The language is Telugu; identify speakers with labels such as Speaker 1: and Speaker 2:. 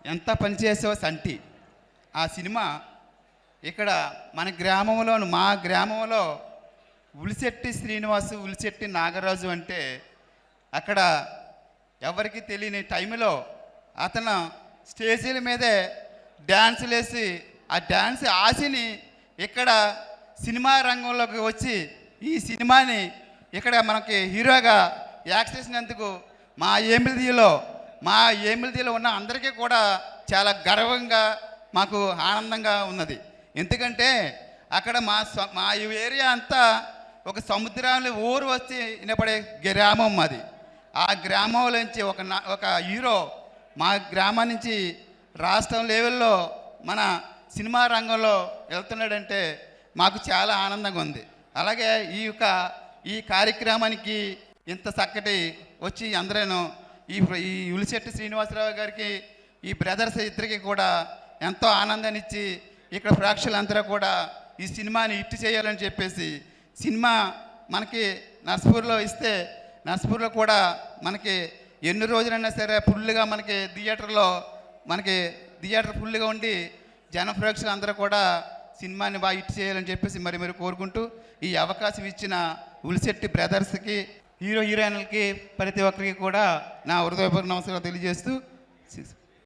Speaker 1: ఎంత పనిచేసావో సంటి ఆ సినిమా ఇక్కడ మన గ్రామంలో మా గ్రామంలో ఉలిశెట్టి శ్రీనివాసు ఉలిశెట్టి నాగరాజు అంటే అక్కడ ఎవరికి తెలియని టైంలో అతను స్టేజీల మీదే డ్యాన్సులు వేసి ఆ డ్యాన్స్ ఆశని ఇక్కడ సినిమా రంగంలోకి వచ్చి ఈ సినిమాని ఇక్కడ మనకి హీరోగా యాక్ట్ చేసినందుకు మా ఏమిలిదిలో ఉన్న అందరికీ కూడా చాలా గర్వంగా మాకు ఆనందంగా ఉన్నది. ఎందుకంటే అక్కడ మా ఏరియా అంతా ఒక సముద్రాన్ని ఊరు వచ్చి వినపడే గ్రామం అది. ఆ గ్రామంలో నుంచి ఒక హీరో మా గ్రామం నుంచి రాష్ట్రం లెవెల్లో మన సినిమా రంగంలో వెళ్తున్నాడంటే మాకు చాలా ఆనందంగా ఉంది. అలాగే ఈ కార్యక్రమానికి ఇంత చక్కటి వచ్చి అందరూ ఈ ఉలిశెట్టి శ్రీనివాసరావు గారికి ఈ బ్రదర్స్ ఇద్దరికి కూడా ఎంతో ఆనందాన్ని ఇచ్చి ఇక్కడ ప్రేక్షకులందరూ కూడా ఈ సినిమాని హిట్ చేయాలని చెప్పేసి సినిమా మనకి నర్సపూర్లో ఇస్తే నర్సపూర్లో కూడా మనకి ఎన్ని రోజులైనా సరే ఫుల్గా మనకి థియేటర్ ఫుల్గా ఉండి జన ప్రేక్షకులు అందరూ కూడా సినిమాని బాగా హిట్ చేయాలని చెప్పేసి మరి కోరుకుంటూ ఈ అవకాశం ఇచ్చిన ఉలిశెట్టి బ్రదర్స్కి హీరోయిన్లకి ప్రతి ఒక్కరికి కూడా నా హృదయపూర్వక నమస్కారం తెలియజేస్తూ